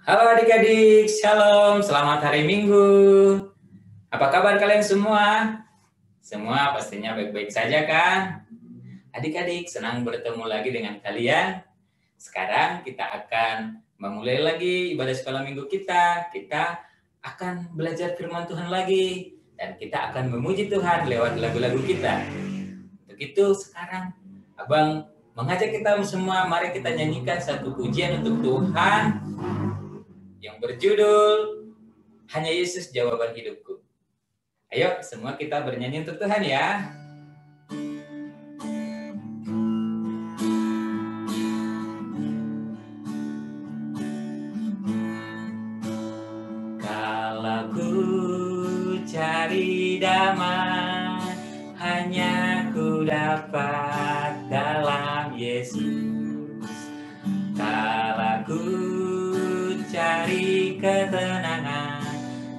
Halo adik-adik, shalom, selamat hari Minggu. Apa kabar kalian semua? Semua pastinya baik-baik saja kan? Adik-adik, senang bertemu lagi dengan kalian. Sekarang kita akan memulai lagi ibadah sekolah minggu kita. Kita akan belajar firman Tuhan lagi. Dan kita akan memuji Tuhan lewat lagu-lagu kita. Untuk itu sekarang Abang mengajak kita semua, mari kita nyanyikan satu pujian untuk Tuhan yang berjudul Hanya Yesus Jawaban Hidupku. Ayo semua kita bernyanyi untuk Tuhan ya. Kalau ku cari damai, hanya ku dapat dalam Yesus. Kalau ku cari ketenangan,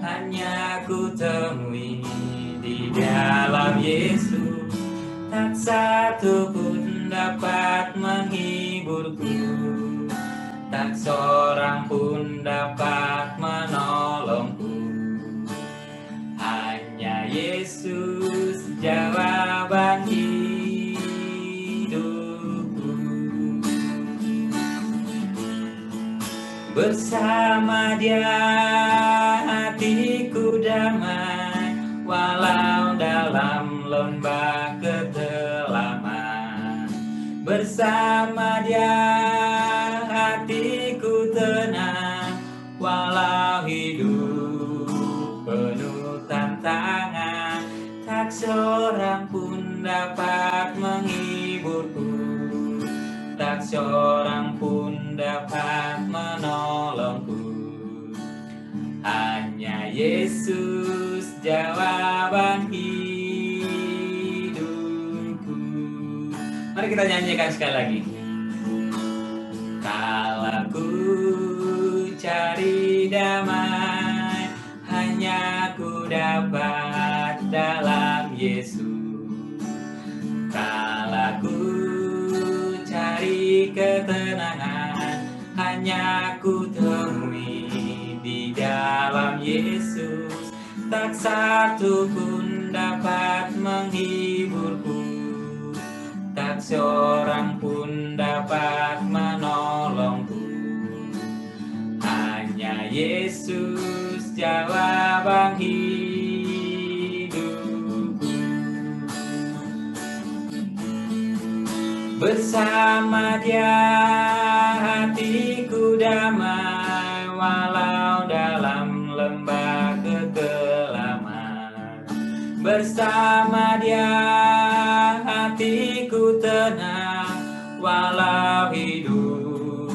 hanya ku temui di dalam Yesus. Tak satu pun dapat menghiburku, tak seorang pun dapat menolongku. Hanya Yesus jawaban hidupku. Bersama Dia hatiku damai, walau dalam lembah kedalaman. Bersama Dia hatiku tenang, walau hidup penuh tantangan. Tak seorang pun dapat menghiburku, tak seorang pun dapat menolongku. Hanya Yesus jawaban hidupku. Mari kita nyanyikan sekali lagi. Kalau ku cari damai, hanya ku dapat dalam Yesus. Kalau ku cari ketenangan, hanya ku temui di dalam Yesus. Tak satu pun dapat menghiburku, tak seorang pun dapat menolongku. Hanya Yesus jawaban hidupku. Bersama Dia hatiku damai, walau dalam lembah kekelaman. Bersama Dia hatiku tenang, walau hidup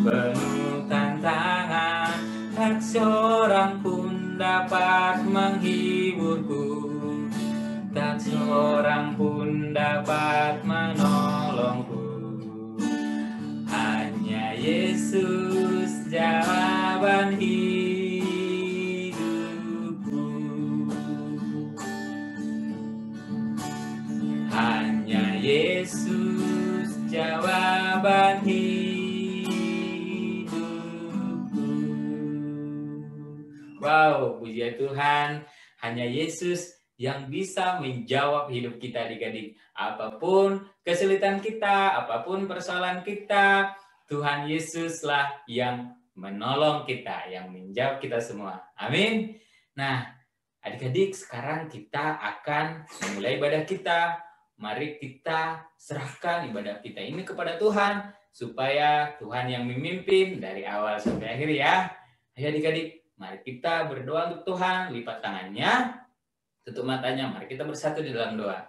penuh tantangan. Tak seorang pun dapat menghiburku, tak seorang pun dapat menolongku. Hanya Yesus jawaban hidupku. Hanya Yesus jawaban hidupku. Wow, puji Tuhan. Hanya Yesus yang bisa menjawab hidup kita adik-adik. Apapun kesulitan kita, apapun persoalan kita, Tuhan Yesuslah yang menolong kita, yang menjawab kita semua. Amin. Nah, adik-adik, sekarang kita akan memulai ibadah kita. Mari kita serahkan ibadah kita ini kepada Tuhan, supaya Tuhan yang memimpin dari awal sampai akhir ya. Ayo adik-adik, mari kita berdoa untuk Tuhan, lipat tangannya, tutup matanya, mari kita bersatu di dalam doa.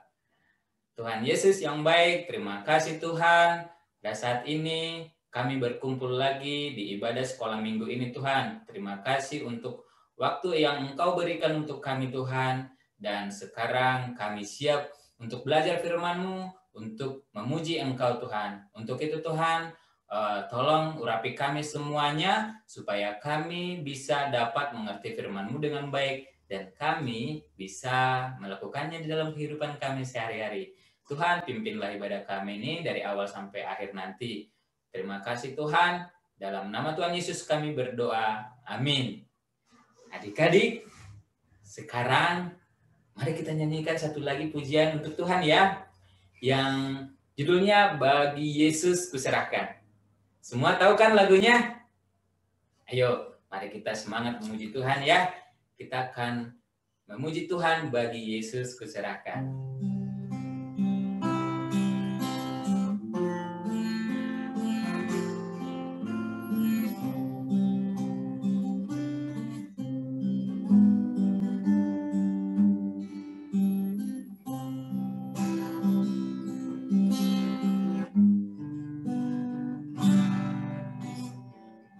Tuhan Yesus yang baik, terima kasih Tuhan. Pada saat ini kami berkumpul lagi di ibadah sekolah minggu ini Tuhan. Terima kasih untuk waktu yang Engkau berikan untuk kami Tuhan. Dan sekarang kami siap untuk belajar firman-Mu, untuk memuji Engkau Tuhan. Untuk itu Tuhan, tolong urapi kami semuanya, supaya kami bisa dapat mengerti firman-Mu dengan baik, dan kami bisa melakukannya di dalam kehidupan kami sehari-hari. Tuhan, pimpinlah ibadah kami ini dari awal sampai akhir nanti. Terima kasih Tuhan, Dalam nama Tuhan Yesus kami berdoa. Amin. Adik-adik, sekarang mari kita nyanyikan satu lagi pujian untuk Tuhan ya. Yang judulnya Bagi Yesus Kuserahkan. Semua tahu kan lagunya? Ayo, mari kita semangat memuji Tuhan ya. Kita akan memuji Tuhan, bagi Yesus kuserahkan.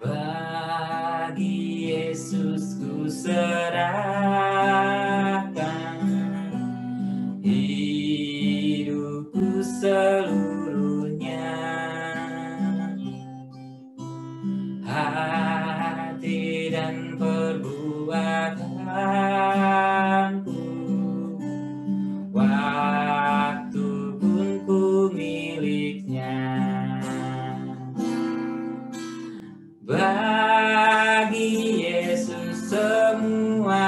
Bagi Yesus kuserahkan hidupku seluruhnya, hati dan perbuatanku, waktu pun ku miliknya. Bagi Yesus semuanya,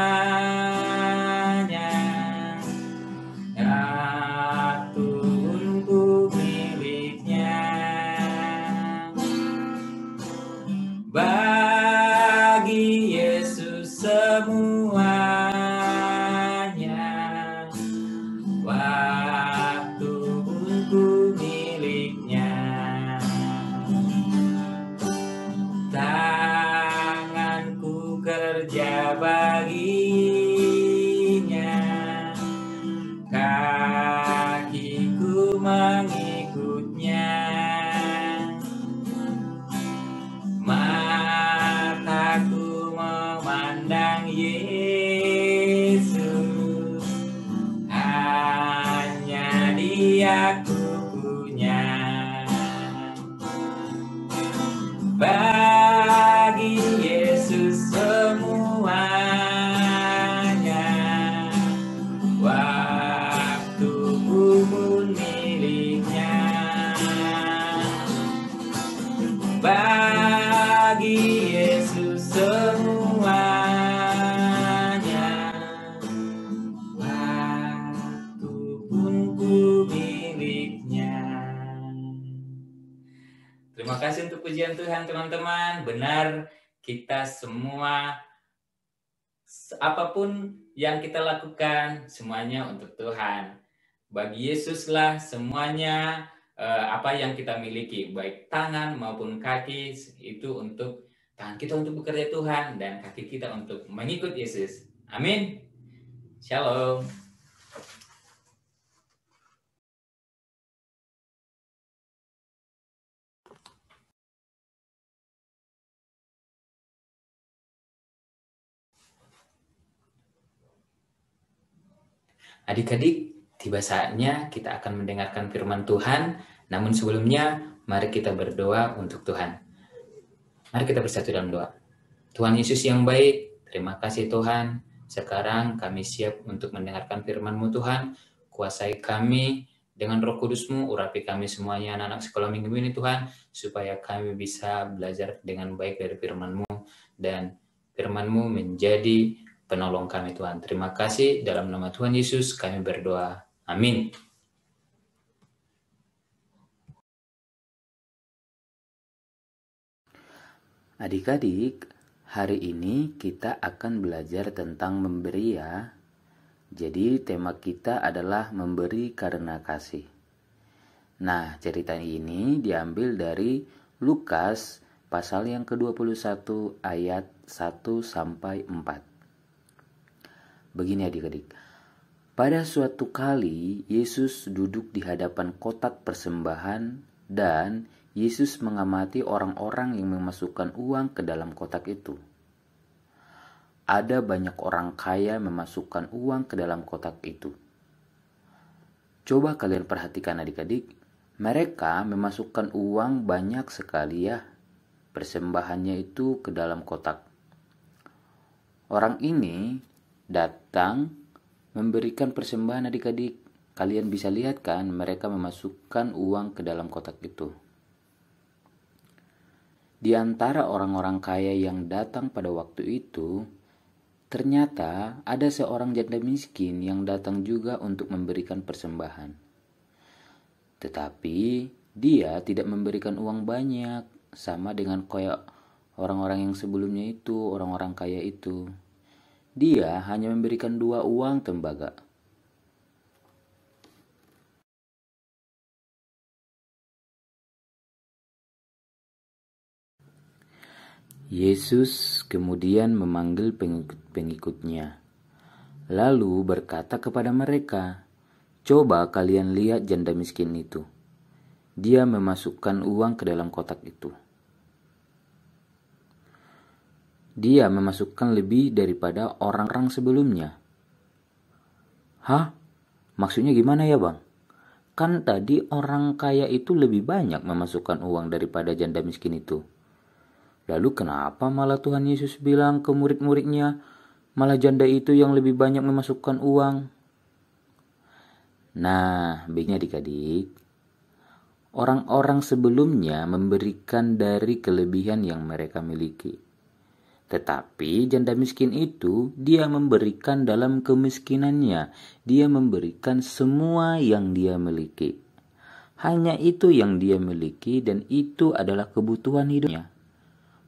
waktu pun ku miliknya. Bagi Yesus semuanya, waktu pun ku miliknya. Tanganku kerja baginya, kakiku mengikutnya, mataku memandang Yesus, hanya Dia ku punya. Bagi Yesus semuanya, waktu pun miliknya. Bagi Yesus semuanya, waktu pun ku miliknya. Terima kasih untuk pujian Tuhan teman-teman. Benar, kita semua apapun yang kita lakukan semuanya untuk Tuhan. Bagi Yesuslah semuanya, apa yang kita miliki, baik tangan maupun kaki, itu untuk tangan kita untuk bekerja Tuhan dan kaki kita untuk mengikut Yesus. Amin. Shalom. Adik-adik, tiba saatnya kita akan mendengarkan firman Tuhan. Namun sebelumnya, mari kita berdoa untuk Tuhan. Mari kita bersatu dalam doa. Tuhan Yesus yang baik, terima kasih Tuhan. Sekarang kami siap untuk mendengarkan firman-Mu Tuhan. Kuasai kami dengan Roh Kudus-Mu, urapi kami semuanya anak-anak sekolah minggu ini Tuhan, supaya kami bisa belajar dengan baik dari firman-Mu dan firman-Mu menjadi penolong kami Tuhan. Terima kasih, dalam nama Tuhan Yesus kami berdoa. Amin. Adik-adik, hari ini kita akan belajar tentang memberi ya. Jadi tema kita adalah memberi karena kasih. Nah, cerita ini diambil dari Lukas pasal yang ke-21 ayat 1-4. Begini adik-adik. Pada suatu kali Yesus duduk di hadapan kotak persembahan dan Yesus mengamati orang-orang yang memasukkan uang ke dalam kotak itu. Ada banyak orang kaya memasukkan uang ke dalam kotak itu. Coba kalian perhatikan adik-adik, mereka memasukkan uang banyak sekali ya, persembahannya itu ke dalam kotak. Orang ini datang memberikan persembahan adik-adik. Kalian bisa lihat kan, mereka memasukkan uang ke dalam kotak itu. Di antara orang-orang kaya yang datang pada waktu itu, ternyata ada seorang janda miskin yang datang juga untuk memberikan persembahan. Tetapi dia tidak memberikan uang banyak, sama dengan kayak orang-orang yang sebelumnya itu, orang-orang kaya itu. Dia hanya memberikan 2 uang tembaga. Yesus kemudian memanggil pengikut-pengikutnya, lalu berkata kepada mereka, "Coba kalian lihat janda miskin itu. Dia memasukkan uang ke dalam kotak itu. Dia memasukkan lebih daripada orang-orang sebelumnya." Hah? Maksudnya gimana ya, Bang? Kan tadi orang kaya itu lebih banyak memasukkan uang daripada janda miskin itu. Lalu kenapa malah Tuhan Yesus bilang ke murid-muridnya, malah janda itu yang lebih banyak memasukkan uang? Nah, begini adik-adik. Orang-orang sebelumnya memberikan dari kelebihan yang mereka miliki. Tetapi janda miskin itu, dia memberikan dalam kemiskinannya. Dia memberikan semua yang dia miliki. Hanya itu yang dia miliki dan itu adalah kebutuhan hidupnya.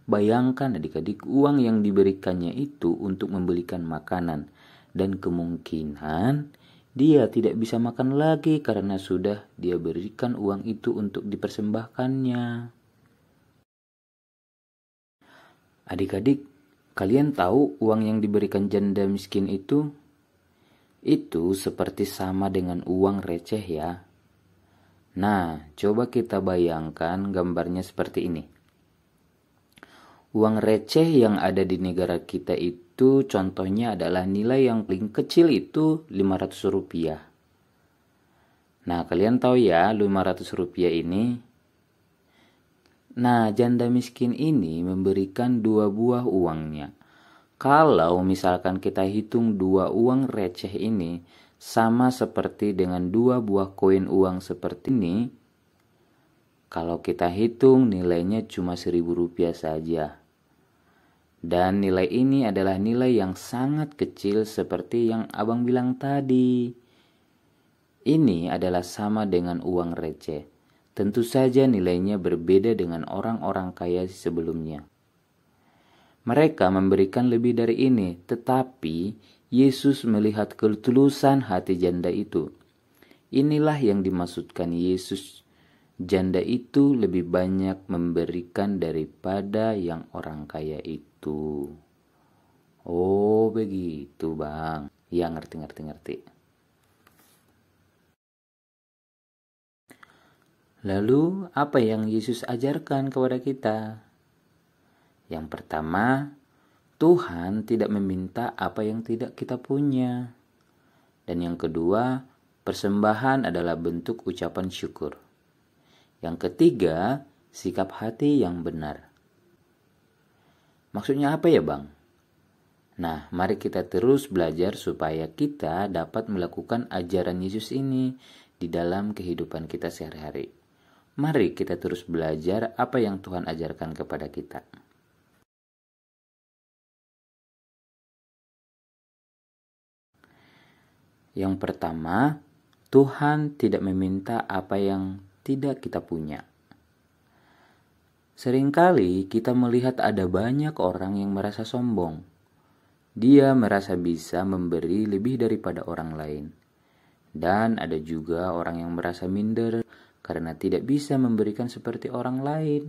Bayangkan adik-adik, uang yang diberikannya itu untuk membelikan makanan, dan kemungkinan dia tidak bisa makan lagi karena sudah dia berikan uang itu untuk dipersembahkannya. Adik-adik, kalian tahu uang yang diberikan janda miskin itu seperti sama dengan uang receh ya. Nah, coba kita bayangkan gambarnya seperti ini. Uang receh yang ada di negara kita itu contohnya adalah nilai yang paling kecil itu 500 rupiah. Nah, kalian tahu ya 500 rupiah ini. Nah, janda miskin ini memberikan 2 buah uangnya. Kalau misalkan kita hitung 2 uang receh ini sama seperti dengan 2 buah koin uang seperti ini, kalau kita hitung nilainya cuma 1.000 rupiah saja. Dan nilai ini adalah nilai yang sangat kecil seperti yang abang bilang tadi. Ini adalah sama dengan uang receh. Tentu saja nilainya berbeda dengan orang-orang kaya sebelumnya. Mereka memberikan lebih dari ini, tetapi Yesus melihat ketulusan hati janda itu. Inilah yang dimaksudkan Yesus. Janda itu lebih banyak memberikan daripada yang orang kaya itu. Oh, begitu, Bang. Ya, ngerti. Lalu, apa yang Yesus ajarkan kepada kita? Yang pertama, Tuhan tidak meminta apa yang tidak kita punya. Dan yang kedua, persembahan adalah bentuk ucapan syukur. Yang ketiga, sikap hati yang benar. Maksudnya apa ya, Bang? Nah, mari kita terus belajar supaya kita dapat melakukan ajaran Yesus ini di dalam kehidupan kita sehari-hari. Mari kita terus belajar apa yang Tuhan ajarkan kepada kita. Yang pertama, Tuhan tidak meminta apa yang tidak kita punya. Seringkali kita melihat ada banyak orang yang merasa sombong. Dia merasa bisa memberi lebih daripada orang lain. Dan ada juga orang yang merasa minder karena tidak bisa memberikan seperti orang lain.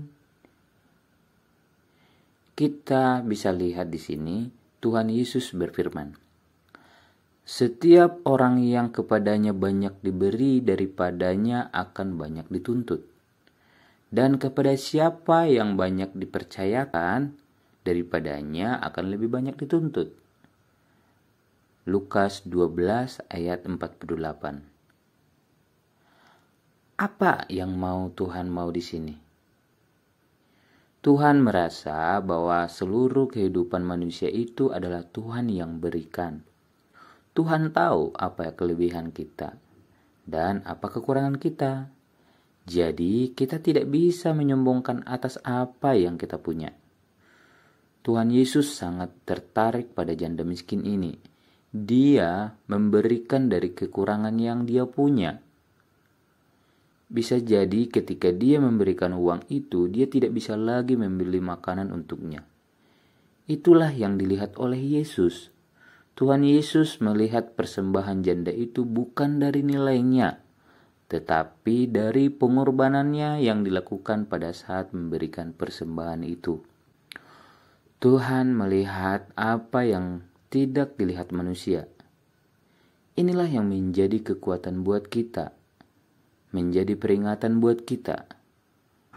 Kita bisa lihat di sini Tuhan Yesus berfirman, "Setiap orang yang kepadanya banyak diberi, daripadanya akan banyak dituntut. Dan kepada siapa yang banyak dipercayakan, daripadanya akan lebih banyak dituntut." Lukas 12 ayat 48. Apa yang Tuhan mau di sini? Tuhan merasa bahwa seluruh kehidupan manusia itu adalah Tuhan yang berikan. Tuhan tahu apa kelebihan kita dan apa kekurangan kita. Jadi kita tidak bisa menyombongkan atas apa yang kita punya. Tuhan Yesus sangat tertarik pada janda miskin ini. Dia memberikan dari kekurangan yang dia punya. Bisa jadi ketika dia memberikan uang itu, dia tidak bisa lagi membeli makanan untuknya. Itulah yang dilihat oleh Yesus. Tuhan Yesus melihat persembahan janda itu bukan dari nilainya, tetapi dari pengorbanannya yang dilakukan pada saat memberikan persembahan itu. Tuhan melihat apa yang tidak dilihat manusia. Inilah yang menjadi kekuatan buat kita, menjadi peringatan buat kita.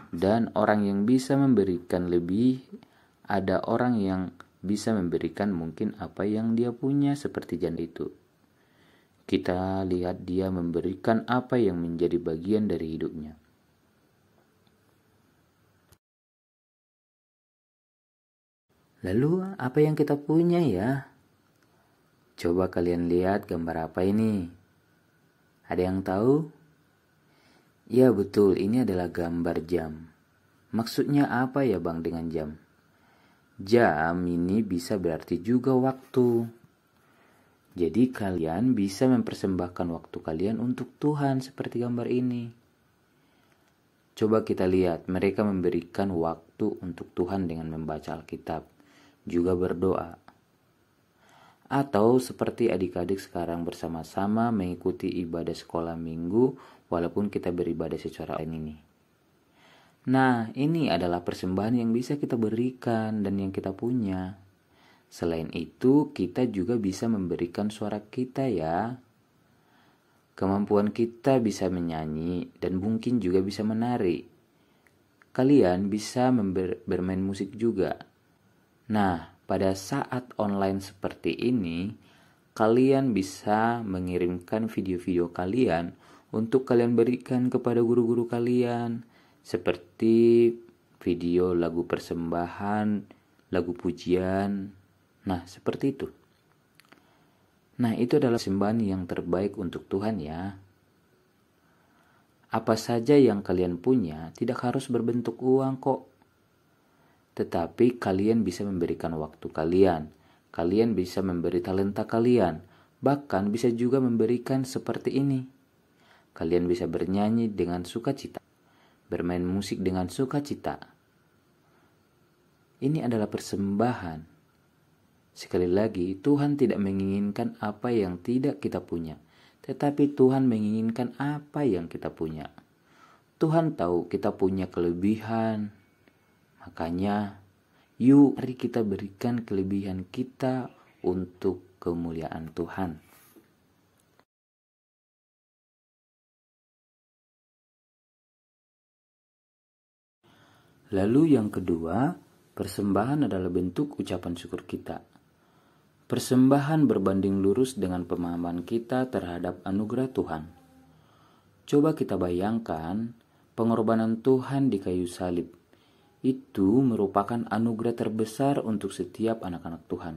Dan orang yang bisa memberikan lebih, ada orang yang bisa memberikan mungkin apa yang dia punya seperti janda itu. Kita lihat dia memberikan apa yang menjadi bagian dari hidupnya. Lalu apa yang kita punya ya? Coba kalian lihat gambar apa ini? Ada yang tahu? Ya betul, ini adalah gambar jam. Maksudnya apa ya Bang dengan jam? Jam ini bisa berarti juga waktu. Jadi kalian bisa mempersembahkan waktu kalian untuk Tuhan seperti gambar ini. Coba kita lihat, mereka memberikan waktu untuk Tuhan dengan membaca Alkitab, juga berdoa. Atau seperti adik-adik sekarang bersama-sama mengikuti ibadah sekolah minggu walaupun kita beribadah secara online ini. Nah, ini adalah persembahan yang bisa kita berikan dan yang kita punya. Selain itu, kita juga bisa memberikan suara kita ya. Kemampuan kita bisa menyanyi dan mungkin juga bisa menari. Kalian bisa bermain musik juga. Nah, pada saat online seperti ini, kalian bisa mengirimkan video-video kalian untuk kalian berikan kepada guru-guru kalian, seperti video lagu persembahan, lagu pujian. Nah, seperti itu. Nah, itu adalah persembahan yang terbaik untuk Tuhan ya. Apa saja yang kalian punya tidak harus berbentuk uang kok. Tetapi kalian bisa memberikan waktu kalian. Kalian bisa memberi talenta kalian. Bahkan bisa juga memberikan seperti ini. Kalian bisa bernyanyi dengan sukacita. Bermain musik dengan sukacita. Ini adalah persembahan. Sekali lagi, Tuhan tidak menginginkan apa yang tidak kita punya. Tetapi Tuhan menginginkan apa yang kita punya. Tuhan tahu kita punya kelebihan. Makanya, yuk mari kita berikan kelebihan kita untuk kemuliaan Tuhan. Lalu yang kedua, persembahan adalah bentuk ucapan syukur kita. Persembahan berbanding lurus dengan pemahaman kita terhadap anugerah Tuhan. Coba kita bayangkan pengorbanan Tuhan di kayu salib. Itu merupakan anugerah terbesar untuk setiap anak-anak Tuhan.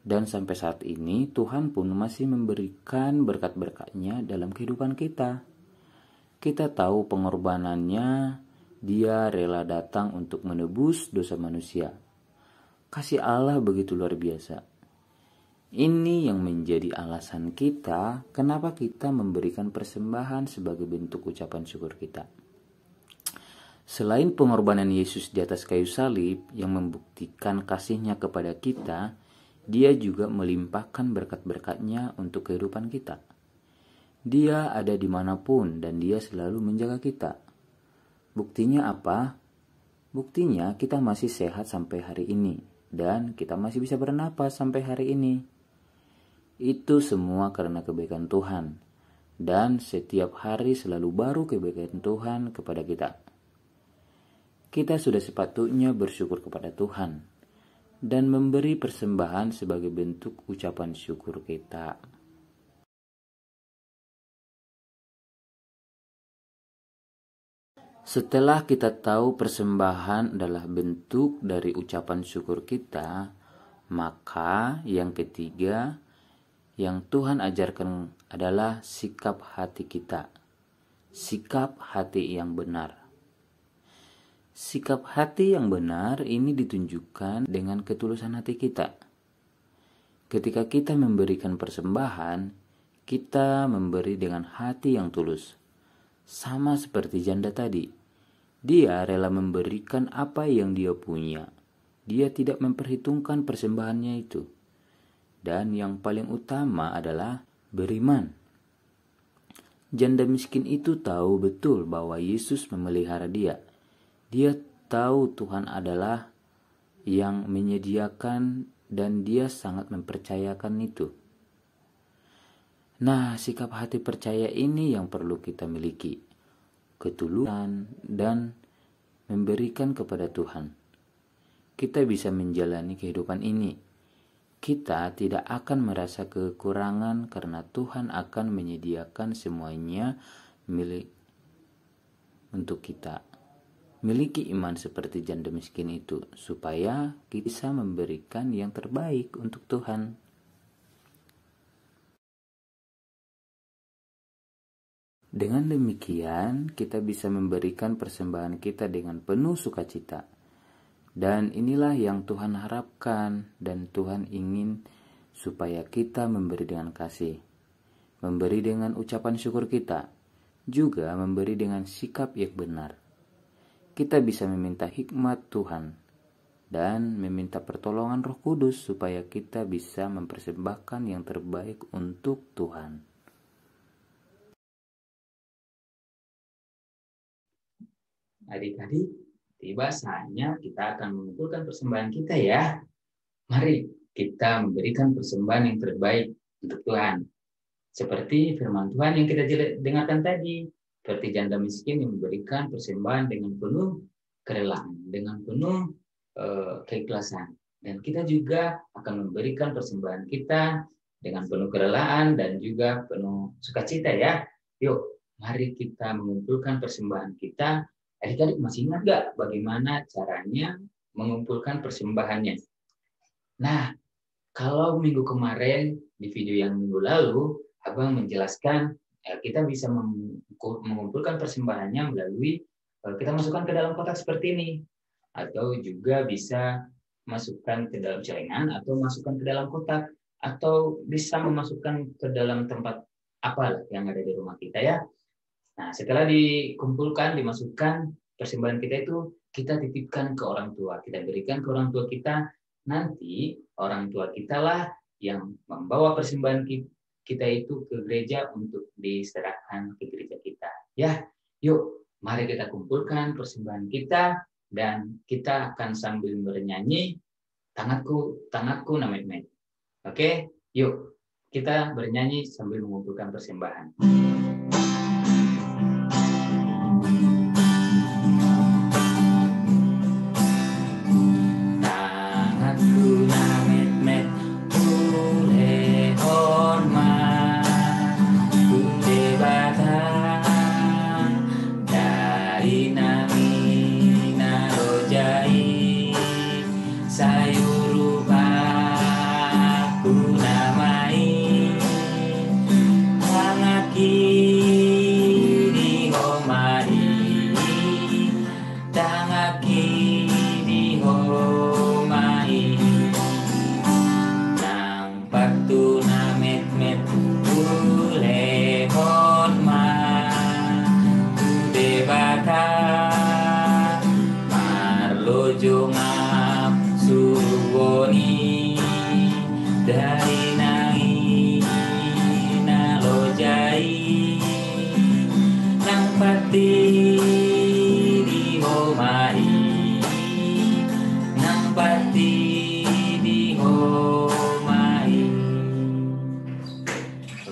Dan sampai saat ini Tuhan pun masih memberikan berkat-berkat-Nya dalam kehidupan kita. Kita tahu pengorbanannya, Dia rela datang untuk menebus dosa manusia. Kasih Allah begitu luar biasa. Ini yang menjadi alasan kita kenapa kita memberikan persembahan sebagai bentuk ucapan syukur kita. Selain pengorbanan Yesus di atas kayu salib yang membuktikan kasih-Nya kepada kita, Dia juga melimpahkan berkat-berkat-Nya untuk kehidupan kita. Dia ada dimanapun dan Dia selalu menjaga kita. Buktinya apa? Buktinya kita masih sehat sampai hari ini dan kita masih bisa bernapas sampai hari ini. Itu semua karena kebaikan Tuhan. Dan setiap hari selalu baru kebaikan Tuhan kepada kita. Kita sudah sepatutnya bersyukur kepada Tuhan dan memberi persembahan sebagai bentuk ucapan syukur kita. Setelah kita tahu persembahan adalah bentuk dari ucapan syukur kita, maka yang ketiga yang Tuhan ajarkan adalah sikap hati kita. sikap hati yang benar. Sikap hati yang benar ini ditunjukkan dengan ketulusan hati kita. Ketika kita memberikan persembahan, kita memberi dengan hati yang tulus. Sama seperti janda tadi, dia rela memberikan apa yang dia punya. Dia tidak memperhitungkan persembahannya itu. Dan yang paling utama adalah beriman. Janda miskin itu tahu betul bahwa Yesus memelihara dia. Dia tahu Tuhan adalah yang menyediakan dan dia sangat mempercayakan itu. Nah, sikap hati percaya ini yang perlu kita miliki. Ketulusan dan memberikan kepada Tuhan. Kita bisa menjalani kehidupan ini. Kita tidak akan merasa kekurangan karena Tuhan akan menyediakan semuanya milik untuk kita. Miliki iman seperti janda miskin itu supaya kita bisa memberikan yang terbaik untuk Tuhan. Dengan demikian, kita bisa memberikan persembahan kita dengan penuh sukacita. Dan inilah yang Tuhan harapkan dan Tuhan ingin supaya kita memberi dengan kasih. Memberi dengan ucapan syukur kita. Juga memberi dengan sikap yang benar. Kita bisa meminta hikmat Tuhan dan meminta pertolongan Roh Kudus supaya kita bisa mempersembahkan yang terbaik untuk Tuhan. Adik-adik, tiba saatnya kita akan mengumpulkan persembahan kita ya. Mari kita memberikan persembahan yang terbaik untuk Tuhan. Seperti firman Tuhan yang kita dengarkan tadi. Seperti janda miskin yang memberikan persembahan dengan penuh kerelaan, dengan penuh keikhlasan. Dan kita juga akan memberikan persembahan kita dengan penuh kerelaan dan juga penuh sukacita ya. Yuk, mari kita mengumpulkan persembahan kita. Adik-adik masih ingat gak bagaimana caranya mengumpulkan persembahannya? Nah, kalau minggu kemarin di video yang minggu lalu, Abang menjelaskan kita bisa mengumpulkan persembahannya melalui kita masukkan ke dalam kotak seperti ini. Atau juga bisa masukkan ke dalam celengan atau masukkan ke dalam kotak. Atau bisa memasukkan ke dalam tempat apa yang ada di rumah kita ya. Nah, setelah dikumpulkan, dimasukkan persembahan kita itu, kita titipkan ke orang tua. Kita berikan ke orang tua kita, nanti orang tua kita lah yang membawa persembahan kita itu ke gereja untuk diserahkan ke gereja kita. Ya, yuk, mari kita kumpulkan persembahan kita, dan kita akan sambil bernyanyi, tanganku namet-met. Oke, yuk, kita bernyanyi sambil mengumpulkan persembahan.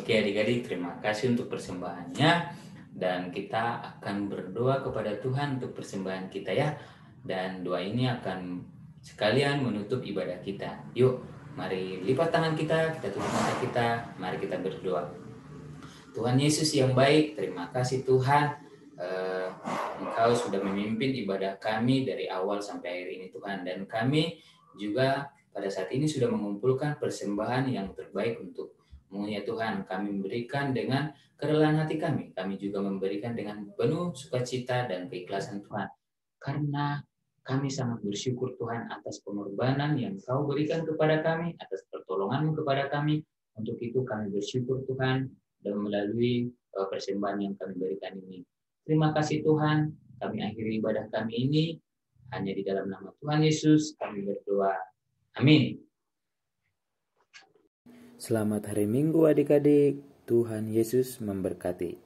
Oke adik-adik, terima kasih untuk persembahannya, dan kita akan berdoa kepada Tuhan untuk persembahan kita ya. Dan doa ini akan sekalian menutup ibadah kita. Yuk, mari lipat tangan kita tutup mata kita, mari kita berdoa. Tuhan Yesus yang baik, terima kasih Tuhan. Engkau sudah memimpin ibadah kami dari awal sampai akhir ini Tuhan. Dan kami juga pada saat ini sudah mengumpulkan persembahan yang terbaik untuk Ya Tuhan, kami memberikan dengan kerelaan hati kami. Kami juga memberikan dengan penuh sukacita dan keikhlasan Tuhan. Karena kami sangat bersyukur Tuhan atas pengorbanan yang Kau berikan kepada kami, atas pertolongan-Mu kepada kami. Untuk itu kami bersyukur Tuhan dan melalui persembahan yang kami berikan ini. Terima kasih Tuhan, kami akhiri ibadah kami ini hanya di dalam nama Tuhan Yesus kami berdoa. Amin. Selamat hari Minggu adik-adik. Tuhan Yesus memberkati.